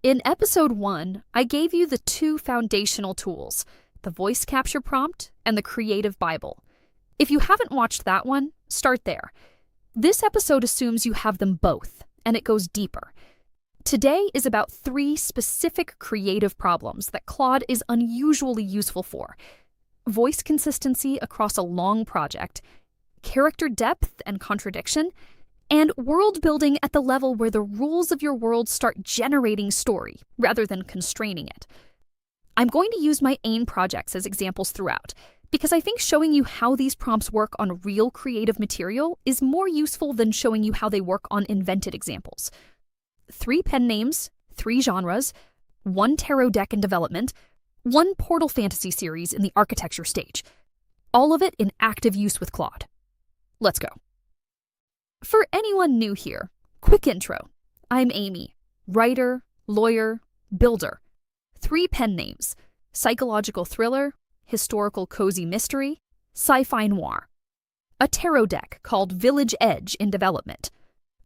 In episode 1, I gave you the two foundational tools, the voice capture prompt and the creative Bible. If you haven't watched that one, start there. This episode assumes you have them both, and it goes deeper. Today is about 3 specific creative problems that Claude is unusually useful for: voice consistency across a long project, character depth and contradiction, and world building at the level where the rules of your world start generating story rather than constraining it. I'm going to use my Aimee projects as examples throughout, because I think showing you how these prompts work on real creative material is more useful than showing you how they work on invented examples. 3 pen names, 3 genres, 1 tarot deck in development, 1 portal fantasy series in the architecture stage. All of it in active use with Claude. Let's go. For anyone new here, quick intro. I'm Aimee, writer, lawyer, builder. 3 pen names: psychological thriller, historical cozy mystery, sci-fi noir. A tarot deck called Village Edge in development.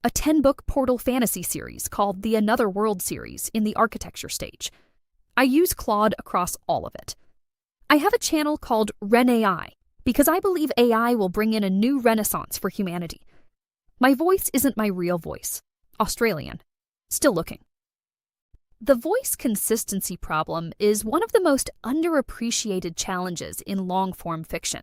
A 10-book portal fantasy series called the Another World series in the architecture stage. I use Claude across all of it. I have a channel called RenAI because I believe AI will bring in a new renaissance for humanity. My voice isn't my real voice. Australian. Still looking. The voice consistency problem is one of the most underappreciated challenges in long-form fiction.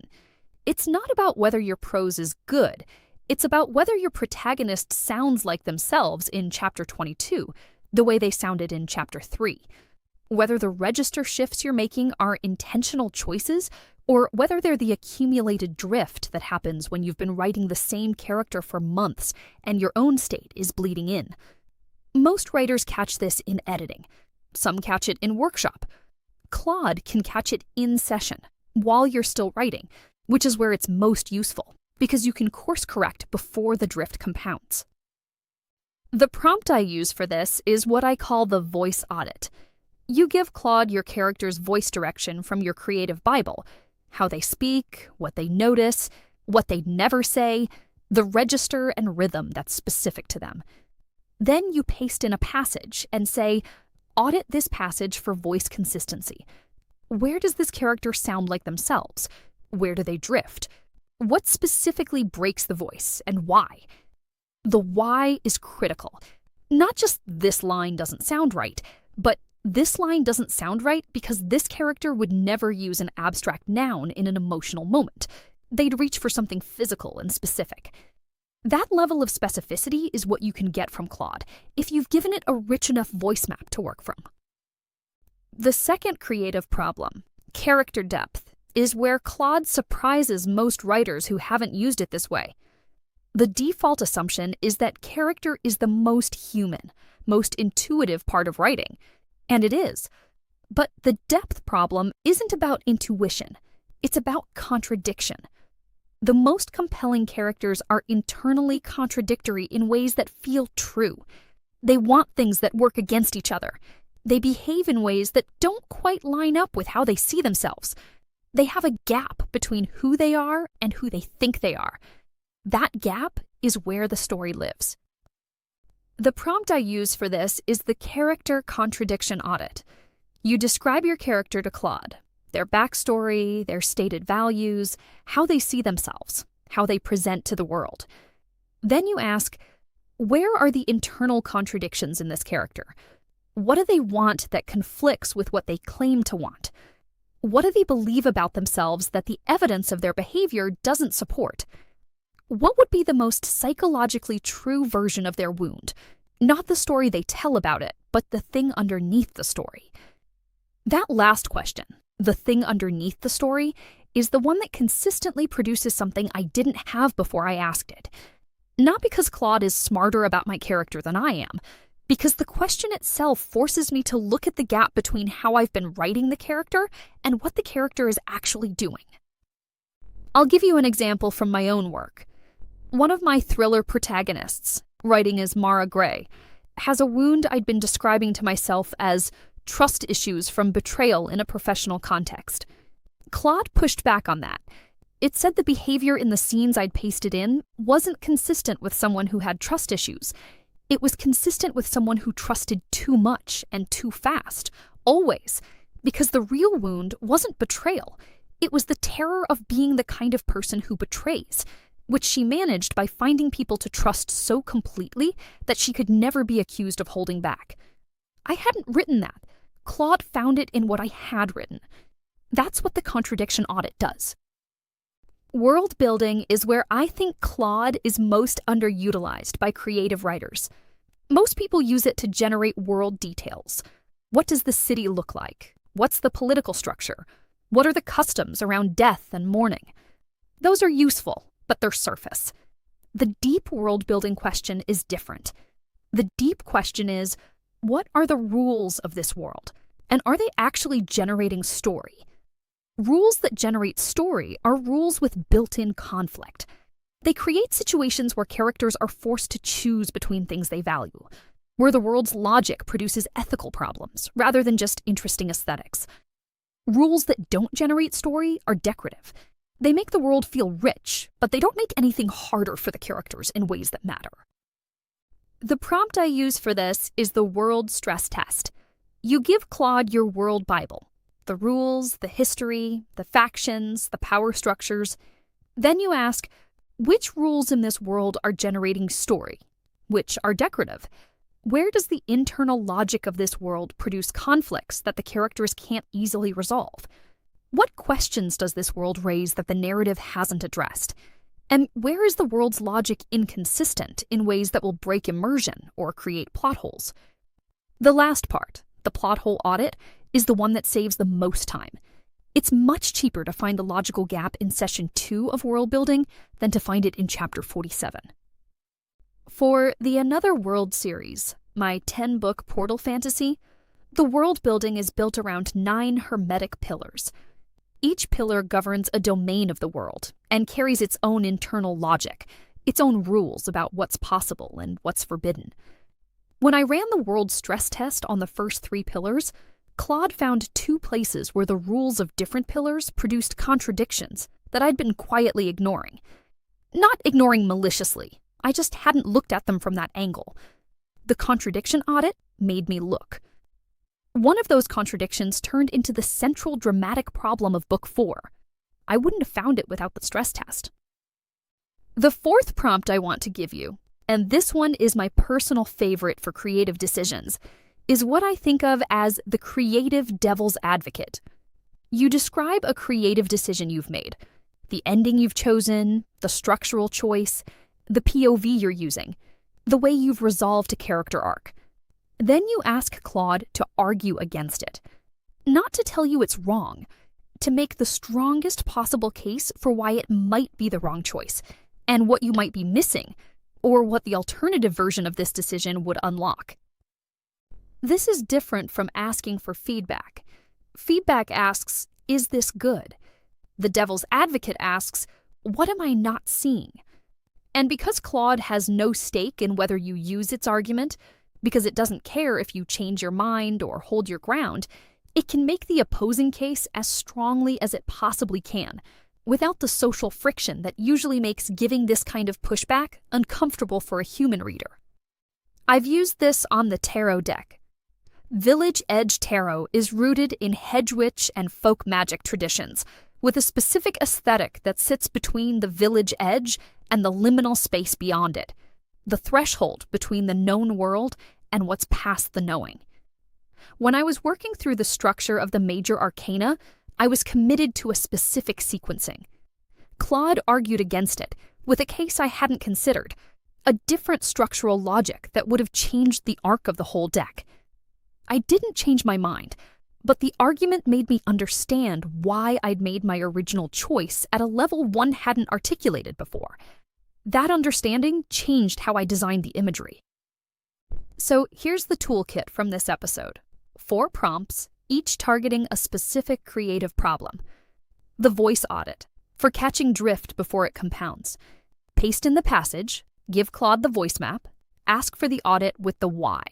It's not about whether your prose is good. It's about whether your protagonist sounds like themselves in Chapter 22, the way they sounded in Chapter 3. Whether the register shifts you're making are intentional choices, or whether they're the accumulated drift that happens when you've been writing the same character for months and your own state is bleeding in. Most writers catch this in editing. Some catch it in workshop. Claude can catch it in session, while you're still writing, which is where it's most useful, because you can course correct before the drift compounds. The prompt I use for this is what I call the Voice Audit. You give Claude your character's voice direction from your creative Bible: how they speak, what they notice, what they never say, the register and rhythm that's specific to them. Then you paste in a passage and say, audit this passage for voice consistency. Where does this character sound like themselves? Where do they drift? What specifically breaks the voice, and why? The why is critical. Not just this line doesn't sound right, but this line doesn't sound right because this character would never use an abstract noun in an emotional moment. They'd reach for something physical and specific. That level of specificity is what you can get from Claude if you've given it a rich enough voice map to work from. The second creative problem, character depth, is where Claude surprises most writers who haven't used it this way. The default assumption is that character is the most human, most intuitive part of writing. And it is. But the depth problem isn't about intuition. It's about contradiction. The most compelling characters are internally contradictory in ways that feel true. They want things that work against each other. They behave in ways that don't quite line up with how they see themselves. They have a gap between who they are and who they think they are. That gap is where the story lives. The prompt I use for this is the character contradiction audit. You describe your character to Claude, their backstory, their stated values, how they see themselves, how they present to the world. Then you ask, where are the internal contradictions in this character? What do they want that conflicts with what they claim to want? What do they believe about themselves that the evidence of their behavior doesn't support? What would be the most psychologically true version of their wound? Not the story they tell about it, but the thing underneath the story. That last question, the thing underneath the story, is the one that consistently produces something I didn't have before I asked it. Not because Claude is smarter about my character than I am, because the question itself forces me to look at the gap between how I've been writing the character and what the character is actually doing. I'll give you an example from my own work. One of my thriller protagonists, writing as Mara Gray, has a wound I'd been describing to myself as trust issues from betrayal in a professional context. Claude pushed back on that. It said the behavior in the scenes I'd pasted in wasn't consistent with someone who had trust issues. It was consistent with someone who trusted too much and too fast, always, because the real wound wasn't betrayal. It was the terror of being the kind of person who betrays, which she managed by finding people to trust so completely that she could never be accused of holding back. I hadn't written that. Claude found it in what I had written. That's what the contradiction audit does. World building is where I think Claude is most underutilized by creative writers. Most people use it to generate world details. What does the city look like? What's the political structure? What are the customs around death and mourning? Those are useful, but they're surface. The deep world-building question is different. The deep question is, what are the rules of this world? And are they actually generating story? Rules that generate story are rules with built-in conflict. They create situations where characters are forced to choose between things they value, where the world's logic produces ethical problems rather than just interesting aesthetics. Rules that don't generate story are decorative. They make the world feel rich, but they don't make anything harder for the characters in ways that matter. The prompt I use for this is the world stress test. You give Claude your world Bible, the rules, the history, the factions, the power structures. Then you ask, which rules in this world are generating story? Which are decorative? Where does the internal logic of this world produce conflicts that the characters can't easily resolve? What questions does this world raise that the narrative hasn't addressed? And where is the world's logic inconsistent in ways that will break immersion or create plot holes? The last part, the plot hole audit, is the one that saves the most time. It's much cheaper to find the logical gap in session 2 of world building than to find it in chapter 47. For the Another World series, my 10-book portal fantasy, the world building is built around 9 hermetic pillars. Each pillar governs a domain of the world and carries its own internal logic, its own rules about what's possible and what's forbidden. When I ran the world stress test on the first 3 pillars, Claude found 2 places where the rules of different pillars produced contradictions that I'd been quietly ignoring. Not ignoring maliciously, I just hadn't looked at them from that angle. The contradiction audit made me look. One of those contradictions turned into the central dramatic problem of Book 4. I wouldn't have found it without the stress test. The 4th prompt I want to give you, and this one is my personal favorite for creative decisions, is what I think of as the creative devil's advocate. You describe a creative decision you've made, the ending you've chosen, the structural choice, the POV you're using, the way you've resolved a character arc. Then you ask Claude to argue against it. Not to tell you it's wrong, to make the strongest possible case for why it might be the wrong choice, and what you might be missing, or what the alternative version of this decision would unlock. This is different from asking for feedback. Feedback asks, is this good? The devil's advocate asks, what am I not seeing? And because Claude has no stake in whether you use its argument, because it doesn't care if you change your mind or hold your ground, it can make the opposing case as strongly as it possibly can, without the social friction that usually makes giving this kind of pushback uncomfortable for a human reader. I've used this on the tarot deck. Village Edge Tarot is rooted in hedge witch and folk magic traditions, with a specific aesthetic that sits between the village edge and the liminal space beyond it, the threshold between the known world and what's past the knowing. When I was working through the structure of the major arcana, I was committed to a specific sequencing. Claude argued against it, with a case I hadn't considered, a different structural logic that would have changed the arc of the whole deck. I didn't change my mind, but the argument made me understand why I'd made my original choice at a level one hadn't articulated before. That understanding changed how I designed the imagery. So here's the toolkit from this episode. 4 prompts, each targeting a specific creative problem. The voice audit, for catching drift before it compounds. Paste in the passage, give Claude the voice map, ask for the audit with the why.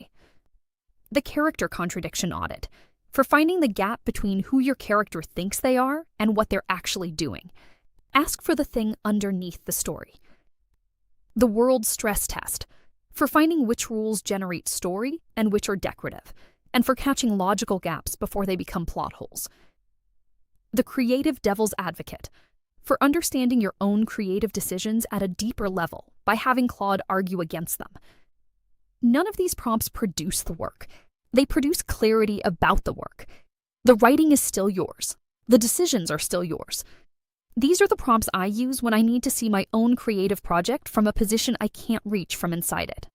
The character contradiction audit, for finding the gap between who your character thinks they are and what they're actually doing. Ask for the thing underneath the story. The world stress test, for finding which rules generate story and which are decorative, and for catching logical gaps before they become plot holes. The creative devil's advocate, for understanding your own creative decisions at a deeper level by having Claude argue against them. None of these prompts produce the work. They produce clarity about the work. The writing is still yours. The decisions are still yours. These are the prompts I use when I need to see my own creative project from a position I can't reach from inside it.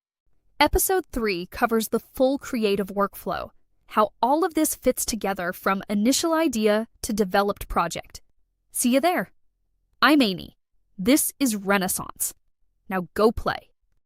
Episode 3 covers the full creative workflow, how all of this fits together from initial idea to developed project. See you there. I'm Aimee. This is Renaissance. Now go play.